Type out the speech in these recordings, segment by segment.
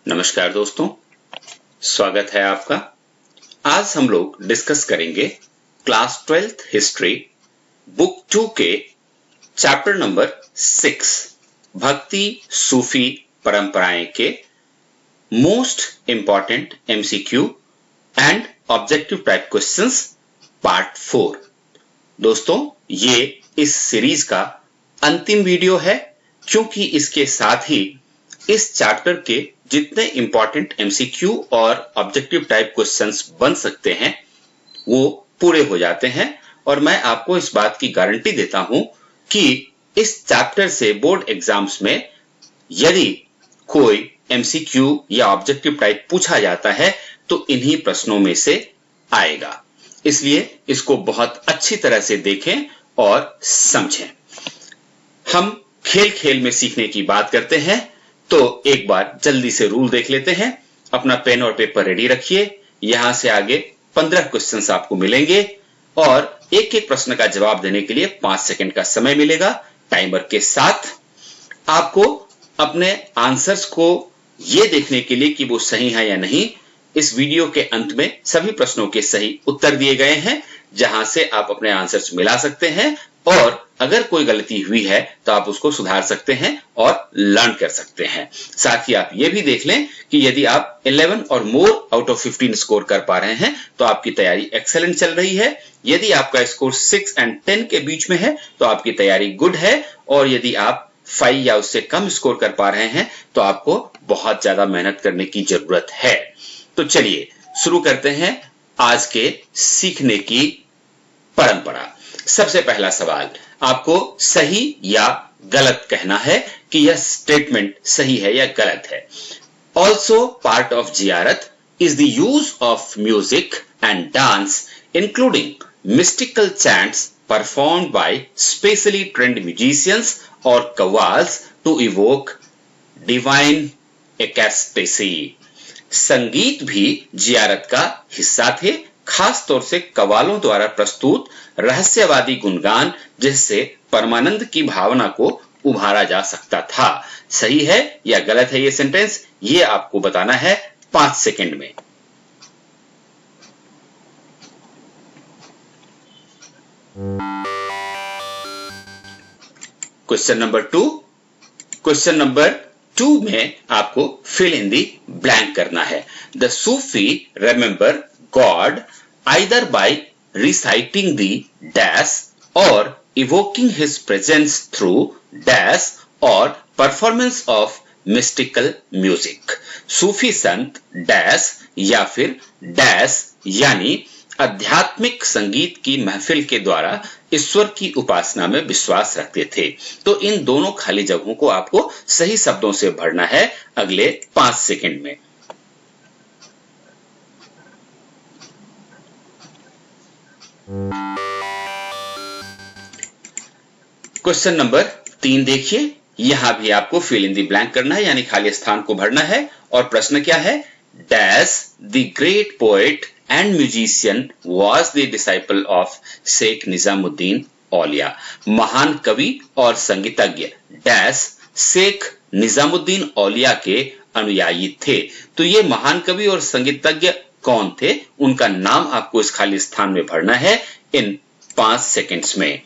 नमस्कार दोस्तों, स्वागत है आपका। आज हम लोग डिस्कस करेंगे क्लास 12th हिस्ट्री बुक 2 के चैप्टर नंबर 6 भक्ति सूफी परंपराएं के most important MCQ and objective type questions part 4। दोस्तों, ये इस सीरीज का अंतिम वीडियो है क्योंकि इसके साथ ही इस चैप्टर के जितने इंपॉर्टेंट एमसीक्यू और ऑब्जेक्टिव टाइप क्वेश्चंस बन सकते हैं वो पूरे हो जाते हैं। और मैं आपको इस बात की गारंटी देता हूं कि इस चैप्टर से बोर्ड एग्जाम्स में यदि कोई एमसीक्यू या ऑब्जेक्टिव टाइप पूछा जाता है तो इन्हीं प्रश्नों में से आएगा। इसलिए इसको बहुत अच्छी तरह से देखें और समझें। हम खेल खेल में सीखने की बात करते हैं, तो एक बार जल्दी से रूल देख लेते हैं। अपना पेन और पेपर रेडी रखिए। यहां से आगे 15 क्वेश्चंस आपको मिलेंगे और एक एक प्रश्न का जवाब देने के लिए 5 सेकंड का समय मिलेगा। टाइमर के साथ आपको अपने आंसर्स को यह देखने के लिए कि वो सही है या नहीं, इस वीडियो के अंत में सभी प्रश्नों के सही उत्तर दिए गए हैं, जहां से आप अपने आंसर्स मिला सकते हैं और अगर कोई गलती हुई है तो आप उसको सुधार सकते हैं और लर्न कर सकते हैं। साथ ही आप ये भी देख लें कि यदि आप 11 और मोर आउट ऑफ 15 स्कोर कर पा रहे हैं तो आपकी तैयारी एक्सेलेंट चल रही है। यदि आपका स्कोर 6 और 10 के बीच में है तो आपकी तैयारी गुड है, और यदि आप 5 या उससे कम स्कोर कर पा रहे हैं तो आपको बहुत ज्यादा मेहनत करने की जरूरत है। तो चलिए शुरू करते हैं आज के सीखने की परंपरा। सबसे पहला सवाल, आपको सही या गलत कहना है कि यह स्टेटमेंट सही है या गलत है। ऑल्सो पार्ट ऑफ जियारत is the use of music and dance including mystical chants performed by specially trend musicians और qawwals to evoke divine ecstasy. संगीत भी जियारत का हिस्सा थे, खास तौर से कव्वालों द्वारा प्रस्तुत रहस्यवादी गुणगान, जिससे परमानंद की भावना को उभारा जा सकता था। सही है या गलत है ये सेंटेंस, ये आपको बताना है 5 सेकंड में। Question number 2। क्वेश्चन नंबर 2 में आपको फिल इन दी ब्लैंक करना है। The Sufi remember God either by reciting the dash or evoking his presence through dash or performance of mystical music। Sufi Sant dash या फिर dash यानी आध्यात्मिक संगीत की महफिल के द्वारा ईश्वर की उपासना में विश्वास रखते थे। तो इन दोनों खाली जगहों को आपको सही शब्दों से भरना है अगले 5 सेकंड में। क्वेश्चन नंबर 3 देखिए। यहां भी आपको फिल इन द ब्लैंक करना है, यानी खाली स्थान को भरना है। और प्रश्न क्या है? Dash the great poet and musician was the disciple of Shaikh Nizamuddin Auliya. महान कवि और संगीतज्ञ डैश शेख निजामुद्दीन औलिया के अनुयायी थे। तो ये महान कवि और संगीतज्ञ कौन थे, उनका नाम आपको इस खाली स्थान में भरना है इन 5 सेकंड्स में।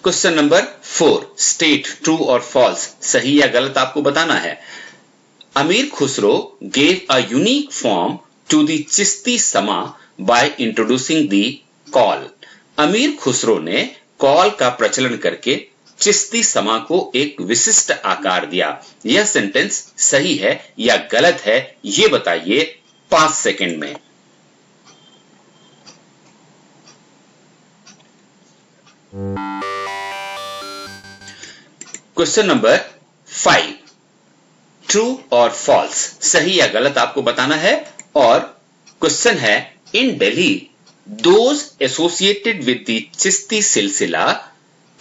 क्वेश्चन नंबर 4, स्टेट ट्रू और फॉल्स, सही या गलत आपको बताना है। Amir Khusro gave a unique form to the Chishti sama by introducing the call. अमीर खुसरो ने कॉल का प्रचलन करके चिश्ती समा को एक विशिष्ट आकार दिया। यह सेंटेंस सही है या गलत है ये बताइए 5 सेकंड में। क्वेश्चन नंबर 5, ट्रू और फॉल्स, सही या गलत आपको बताना है। और क्वेश्चन है, in Delhi those associated with the Chishti silsila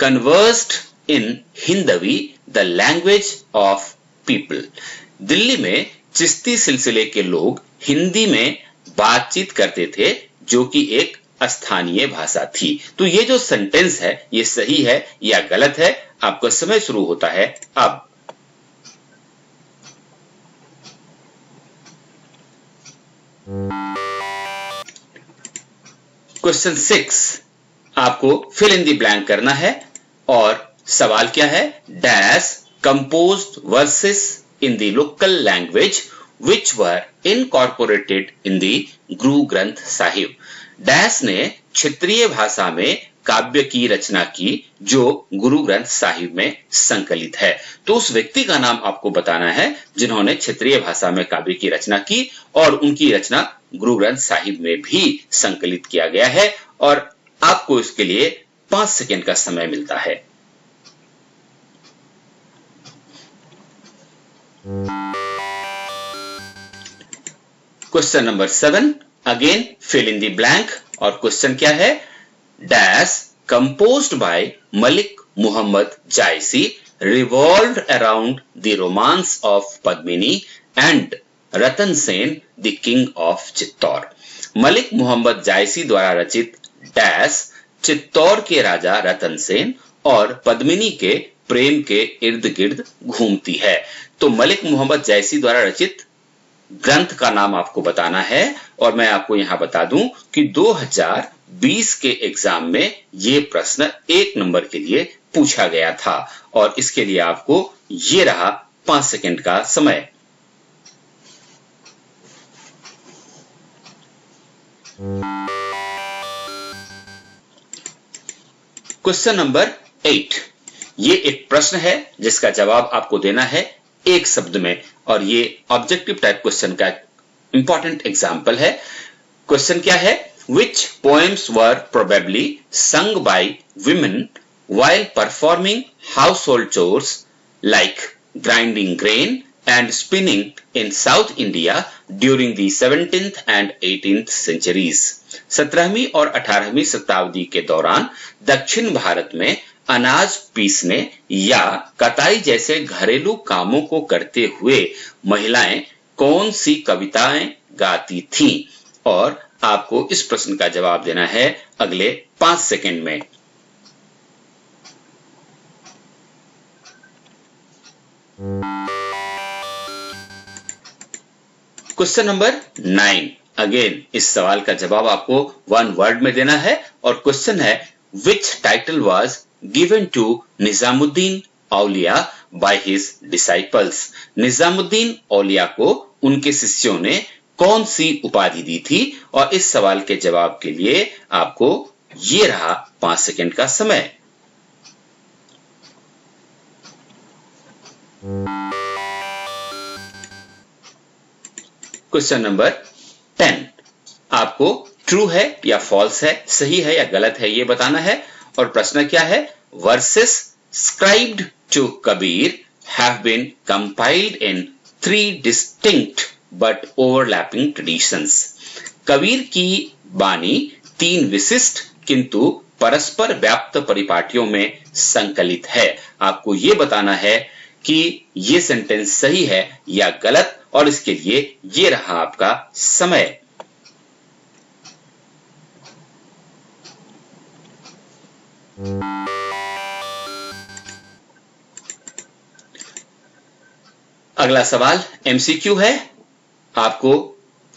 conversed in Hindavi the language of people. Delhi में चिश्ती सिलसिले के लोग हिंदी में बातचीत करते थे, जो कि एक स्थानीय भाषा थी। तो ये जो सेंटेंस है ये सही है या गलत है, आपका समय शुरू होता है अब। क्वेश्चन 6 आपको फिल इन द ब्लैंक करना है और सवाल क्या है, dash composed versus in the local language which were incorporated in the Guru Granth Sahib. Dash ने क्षेत्रीय भाषा में काव्य की रचना की जो गुरु ग्रंथ साहिब में संकलित है। तो उस व्यक्ति का नाम आपको बताना है जिन्होंने क्षेत्रीय भाषा में काव्य की रचना की और उनकी रचना गुरु ग्रंथ साहिब में भी संकलित किया गया है और आपको इसके लिए 5 सेकंड का समय मिलता है। Question number 7 again fill in the blank और क्वेश्चन क्या है, dash composed by Malik Muhammad Jayasi revolved around the romance of Padmini and Ratan Sen the king of Chittor. Malik Muhammad Jayasi द्वारा रचित डैश चित्तौर के राजा रतन सेन और पद्मिनी के प्रेम के इर्द गिर्द घूमती है। तो मलिक मुहम्मद जायसी द्वारा रचित ग्रंथ का नाम आपको बताना है और मैं आपको यहां बता दूं कि 2020 के एग्जाम में ये प्रश्न 1 नंबर के लिए पूछा गया था और इसके लिए आपको ये रहा 5 सेकंड का समय। क्वेश्चन नंबर 8 ये एक प्रश्न है जिसका जवाब आपको देना है एक शब्द में और ये ऑब्जेक्टिव टाइप क्वेश्चन का इंपॉर्टेंट एग्जांपल है। क्वेश्चन क्या है, which poems were probably sung by women while performing household chores like grinding grain and spinning in South India during the 17th and 18th centuries। 17वीं और 18वीं शताब्दी के दौरान दक्षिण भारत में अनाज पीसने या कताई जैसे घरेलू कामों को करते हुए महिलाएं कौन सी कविताएं गाती थीं और आपको इस प्रश्न का जवाब देना है अगले 5 सेकंड में। क्वेश्चन नंबर 9 अगेन इस सवाल का जवाब आपको 1 वर्ड में देना है और क्वेश्चन है, which title was given to Nizamuddin Auliya by his disciples। Nizamuddin औलिया को उनके शिष्यों ने कौन सी उपाधि दी थी और इस सवाल के जवाब के लिए आपको ये रहा 5 सेकंड का समय। क्वेश्चन नंबर 10 आपको ट्रू है या फॉल्स है, सही है या गलत है ये बताना है और प्रश्न क्या है, verses ascribed to Kabir have been compiled in 3 distinct but overlapping traditions. Kabir की बानी 3 विशिष्ट किंतु परस्पर व्याप्त परिपाटियों में संकलित है। आपको ये बताना है कि ये सेंटेंस सही है या गलत और इसके लिए ये रहा आपका समय। अगला सवाल एमसीक्यू है, आपको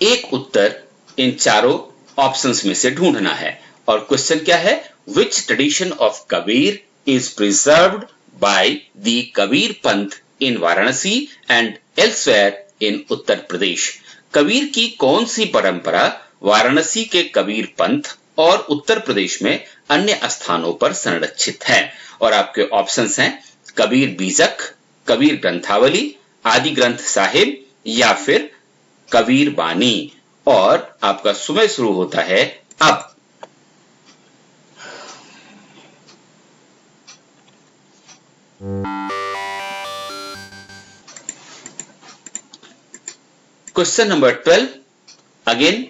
एक उत्तर इन चारों ऑप्शंस में से ढूंढना है और क्वेश्चन क्या है, which tradition of Kabir is preserved by the Kabir Panth in Varanasi and elsewhere in Uttar Pradesh. Kabir की कौन सी परंपरा वाराणसी के कबीर पंथ और उत्तर प्रदेश में अन्य स्थानों पर संरक्षित है और आपके ऑप्शंस हैं कबीर बीजक, कबीर ग्रंथावली, आदि ग्रंथ साहिब या फिर कबीर बानी और आपका समय शुरू होता है अब। क्वेश्चन नंबर 12 अगेन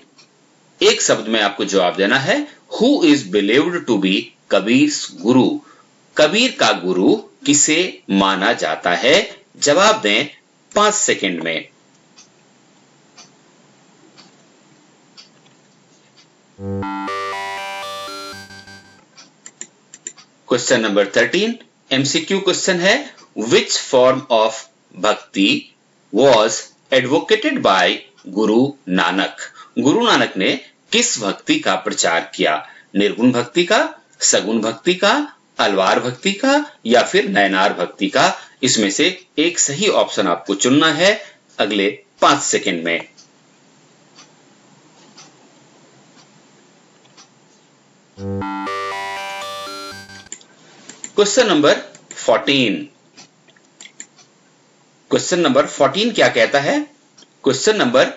एक शब्द में आपको जवाब देना है, who is believed to be Kabir's guru. Kabir का गुरु किसे माना जाता है, जवाब दें 5 सेकंड में। क्वेश्चन नंबर 13 एमसीक्यू क्वेश्चन है, विच फॉर्म ऑफ भक्ति was advocated bye Guru Nanak? Guru Nanak ने किस भक्ति का प्रचार किया? निर्गुण भक्ति का, सगुण भक्ति का, अलवार भक्ति का या फिर नयनार भक्ति का? इसमें से एक सही ऑप्शन आपको चुनना है अगले 5 सेकंड में। Question number 14। क्वेश्चन नंबर 14 क्या कहता है? Question number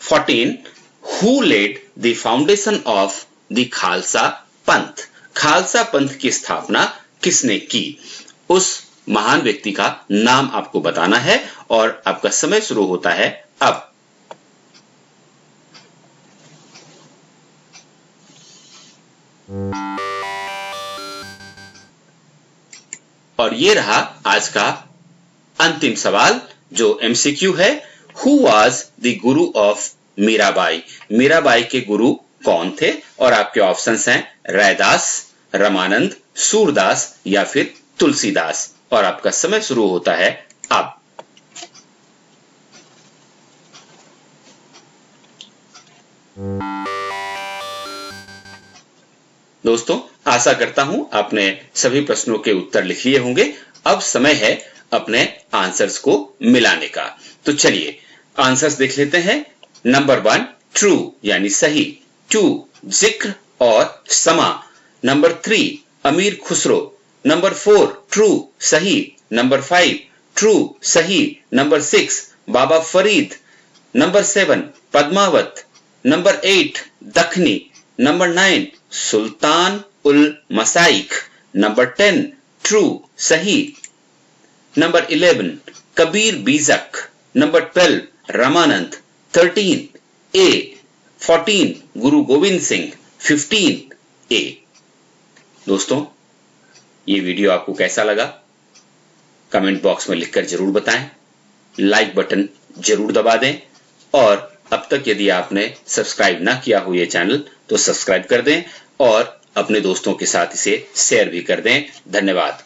14, who led the foundation of the Khalsa Panth? Khalsa पंथ की स्थापना किसने की? उस महान व्यक्ति का नाम आपको बताना है और आपका समय शुरू होता है अब। और ये रहा आज का अंतिम सवाल जो एमसीक्यू है। Who was the Guru of Mirabai? Mirabai के गुरु कौन थे? और आपके ऑप्शंस हैं रैदास, रमानंद, सूरदास या फिर तुलसीदास। और आपका समय शुरू होता है अब। दोस्तों, आशा करता हूं आपने सभी प्रश्नों के उत्तर लिख लिए होंगे। अब समय है अपने आंसर्स को मिलाने का। तो चलिए आंसर्स देख लेते हैं। नंबर 1 ट्रू यानी सही, 2 जिक्र और समा, नंबर 3 अमीर खुसरो, नंबर 4 ट्रू सही, नंबर 5 ट्रू सही, नंबर 6 बाबा Farid, number 7 Padmaavat, number 8 Dakhni, number 9 सुल्तान उल मसाइक, नंबर 10 ट्रू सही, नंबर 11 कबीर बीजक, नंबर 12 रामानंद, 13 ए, 14 गुरु गोविंद सिंह, 15 ए। दोस्तों, ये वीडियो आपको कैसा लगा कमेंट बॉक्स में लिखकर जरूर बताएं, लाइक बटन जरूर दबा दें और अब तक यदि आपने सब्सक्राइब ना किया हो ये चैनल तो सब्सक्राइब कर दें और अपने दोस्तों के साथ इसे शेयर भी कर दें। धन्यवाद।